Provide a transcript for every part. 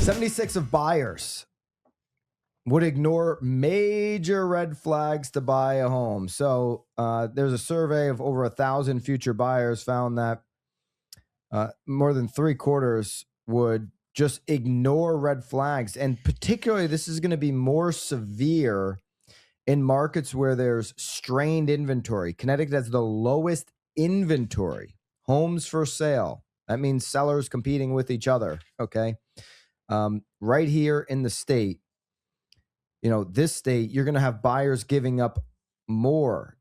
76 of buyers would ignore major red flags to buy a home. So there's a survey of over 1,000 future buyers found that more than 3/4 would just ignore red flags. And particularly, this is going to be more severe in markets where there's strained inventory. Connecticut has the lowest inventory. Homes for sale. That means sellers competing with each other. Okay. Right here in the state, this state, you're going to have buyers giving up more,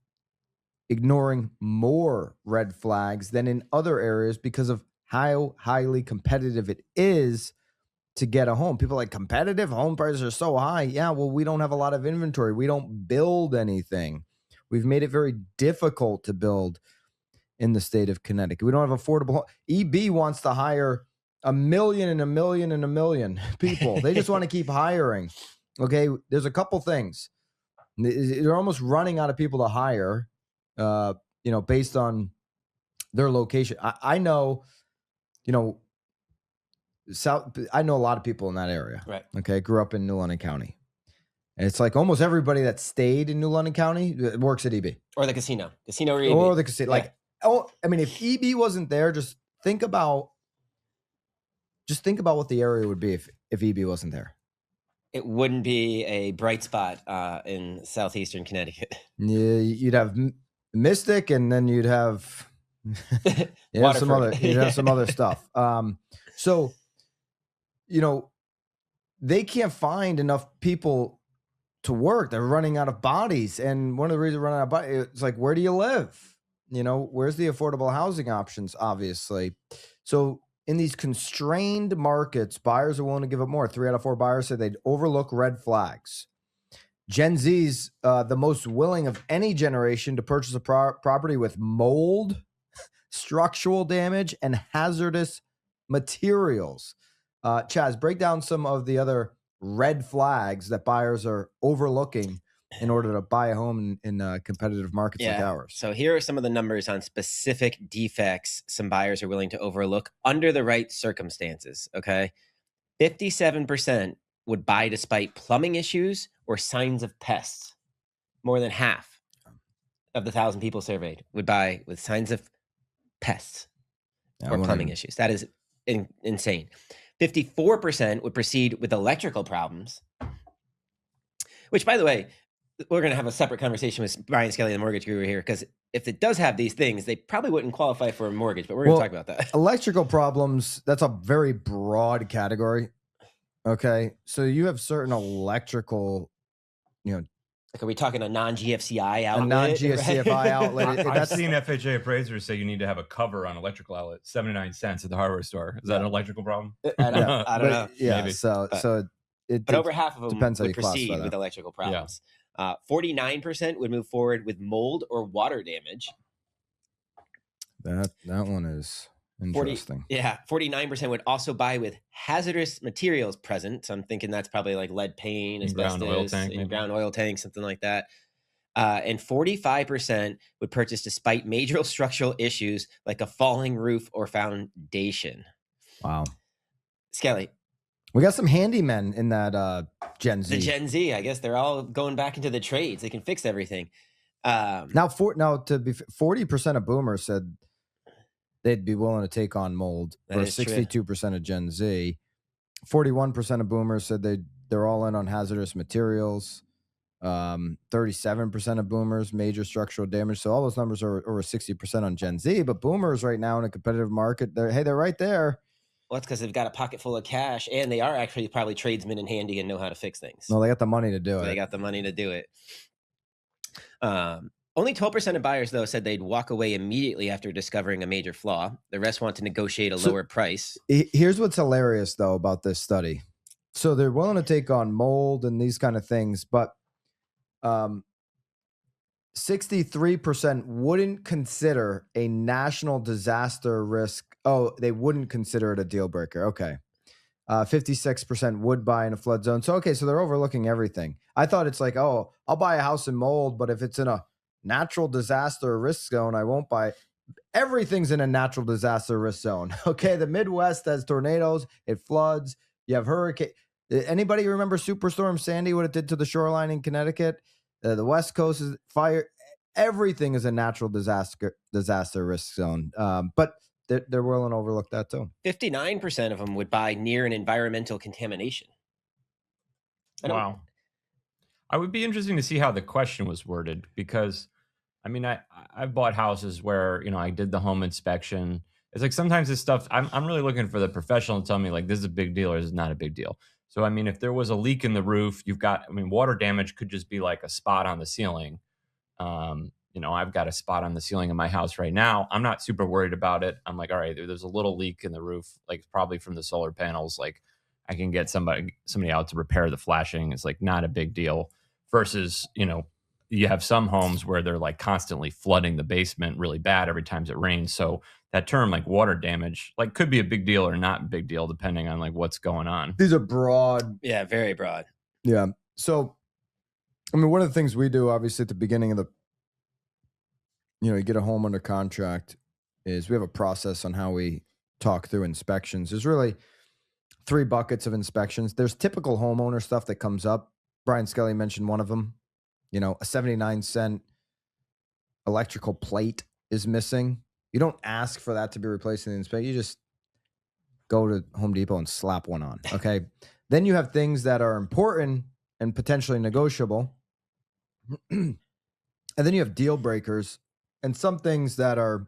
ignoring more red flags than in other areas because of how highly competitive it is to get a home. People are like, competitive? Home prices are so high. Yeah, well, we don't have a lot of inventory. We don't build anything. We've made it very difficult to build in the state of Connecticut. We don't have affordable. EB wants to hire 1 million and 1 million and 1 million people. They just want to keep hiring. Okay, there's a couple things. They're almost running out of people to hire, based on their location. I know, I know a lot of people in that area. Right. Okay, grew up in New London County. And it's like almost everybody that stayed in New London County works at EB. Or the casino. Casino or EB. Or the casino. Yeah. If EB wasn't there, just think about what the area would be if EB wasn't there. It wouldn't be a bright spot in southeastern Connecticut. Yeah, you'd have Mystic, and then you'd have some other stuff. So they can't find enough people to work. They're running out of bodies, and one of the reasons they're running out of bodies, it's like, where do you live? Where's the affordable housing options? Obviously, so. In these constrained markets, buyers are willing to give up more. 3 out of 4 buyers said they'd overlook red flags. Gen Z's the most willing of any generation to purchase a property with mold, structural damage, and hazardous materials. Chaz, break down some of the other red flags that buyers are overlooking in order to buy a home in competitive markets like ours. So here are some of the numbers on specific defects some buyers are willing to overlook under the right circumstances, okay? 57% would buy despite plumbing issues or signs of pests. More than half of the 1,000 people surveyed would buy with signs of pests or plumbing issues. That is insane. 54% would proceed with electrical problems, which, by the way, we're going to have a separate conversation with Brian Skelly, the mortgage guru here, because if it does have these things, they probably wouldn't qualify for a mortgage, but we're going to talk about that. Electrical problems, that's a very broad category. Okay. So you have certain electrical, like, are we talking a non-GFCI outlet? A non-GFCI outlet. I've seen FHA appraisers say you need to have a cover on electrical outlet, 79 cents at the hardware store. Is that an electrical problem? I don't know. Yeah. Maybe. But over half of them would proceed with electrical problems. Yeah. 49% would move forward with mold or water damage. That one is interesting. 49% would also buy with hazardous materials present. So I'm thinking that's probably like lead paint, asbestos, ground oil tank, something like that. And 45% would purchase despite major structural issues like a falling roof or foundation. Wow. Skelly. We got some handymen in that Gen Z. The Gen Z, I guess they're all going back into the trades. They can fix everything. Now 40% of boomers said they'd be willing to take on mold. Or 62% of Gen Z. 41% of boomers said they're all in on hazardous materials. 37% of boomers, major structural damage. So all those numbers are over 60% on Gen Z. But boomers right now in a competitive market, they're right there. Well, that's because they've got a pocket full of cash, and they are actually probably tradesmen and handy and know how to fix things. No, they got the money to do it. They got the money to do it. Only 12% of buyers, though, said they'd walk away immediately after discovering a major flaw. The rest want to negotiate a lower price. Here's what's hilarious, though, about this study. So they're willing to take on mold and these kind of things, but 63% wouldn't consider a national disaster risk. Oh, they wouldn't consider it a deal breaker. Okay. 56% would buy in a flood zone. So, okay, so they're overlooking everything. I thought it's like, oh, I'll buy a house in mold, but if it's in a natural disaster risk zone, I won't buy. Everything's in a natural disaster risk zone. Okay, the Midwest has tornadoes, it floods. You have hurricane. Anybody remember Superstorm Sandy, what it did to the shoreline in Connecticut? The West Coast is fire. Everything is a natural disaster risk zone. But they're willing to overlook that too. 59% of them would buy near an environmental contamination. Wow. I would be interesting to see how the question was worded, because I mean, I've bought houses where, I did the home inspection. It's like sometimes this stuff, I'm really looking for the professional to tell me like this is a big deal or this is not a big deal. So, I mean, if there was a leak in the roof, water damage could just be like a spot on the ceiling. I've got a spot on the ceiling in my house right now. I'm not super worried about it. I'm like, all right, there's a little leak in the roof, like probably from the solar panels. Like I can get somebody out to repair the flashing. It's like not a big deal versus, you have some homes where they're like constantly flooding the basement really bad every time it rains. So that term like water damage, like could be a big deal or not a big deal, depending on like what's going on. These are broad. Yeah, very broad. Yeah. So, I mean, one of the things we do, obviously, at the beginning of you get a home under contract, is we have a process on how we talk through inspections. There's really 3 buckets of inspections. There's typical homeowner stuff that comes up. Brian Skelly mentioned one of them. A 79-cent electrical plate is missing. You don't ask for that to be replaced in the inspection. You just go to Home Depot and slap one on. Okay. Then you have things that are important and potentially negotiable. And then you have deal breakers and some things that are,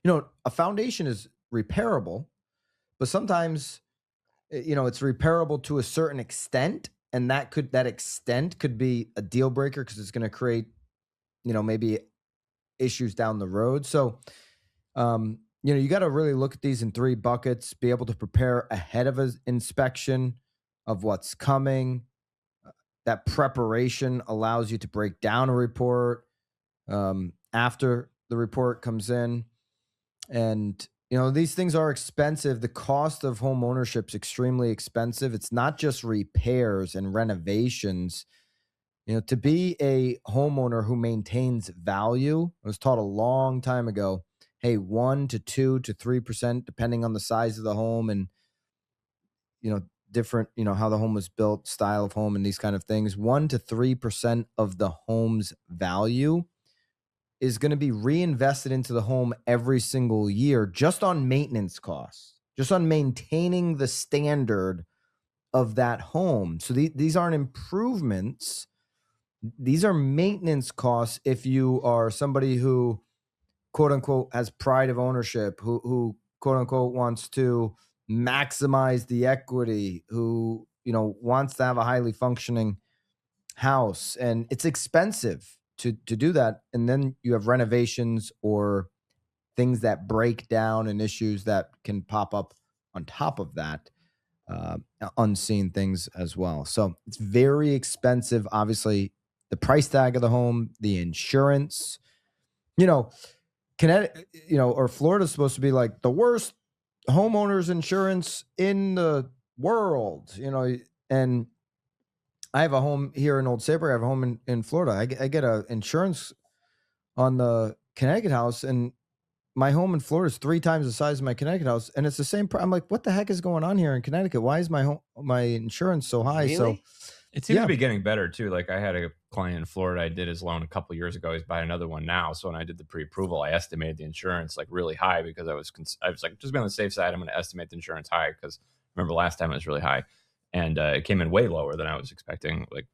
a foundation is repairable, but sometimes, it's repairable to a certain extent. And that extent could be a deal breaker because it's going to create, maybe issues down the road. So, you got to really look at these in 3 buckets, be able to prepare ahead of an inspection of what's coming. That preparation allows you to break down a report after the report comes in. And, these things are expensive. The cost of home ownership is extremely expensive. It's not just repairs and renovations. To be a homeowner who maintains value, I was taught a long time ago, hey, 1 to 2 to 3%, depending on the size of the home and, different, how the home was built, style of home and these kind of things, 1 to 3% of the home's value is going to be reinvested into the home every single year, just on maintenance costs, just on maintaining the standard of that home. So these aren't improvements. These are maintenance costs. If you are somebody who, quote unquote, has pride of ownership, who quote unquote wants to maximize the equity, who, wants to have a highly functioning house, and it's expensive to do that. And then you have renovations or things that break down and issues that can pop up on top of that, unseen things as well. So it's very expensive. Obviously, the price tag of the home, the insurance, Connecticut, or Florida's supposed to be like the worst homeowners insurance in the world, and I have a home here in Old Saybrook. I have a home in Florida. I get a insurance on the Connecticut house, and my home in Florida is 3 times the size of my Connecticut house, and it's the same. I'm like, what the heck is going on here in Connecticut? Why is my insurance so high? Really? So it seems to be getting better too. Like I had a client in Florida. I did his loan a couple of years ago. He's buying another one now. So when I did the pre-approval, I estimated the insurance like really high because I was like, just be on the safe side. I'm going to estimate the insurance high because remember last time it was really high, and it came in way lower than I was expecting. Like,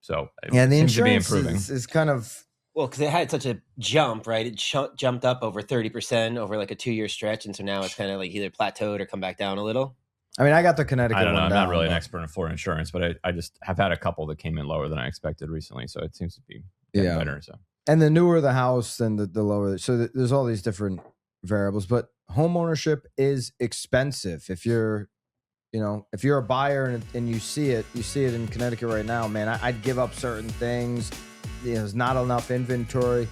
so yeah, the seems to be insurance improving. is kind of. Well, because it had such a jump, right? It jumped up over 30% over like a 2-year stretch. And so now it's kind of like either plateaued or come back down a little. I mean, I got the Connecticut I don't know. one I'm down, not really an but expert in Florida insurance, but I just have had a couple that came in lower than I expected recently. So it seems to be getting better. So, and the newer the house, then the lower. So there's all these different variables, but home ownership is expensive. If you're a buyer and you see it in Connecticut right now, man, I'd give up certain things. There's not enough inventory.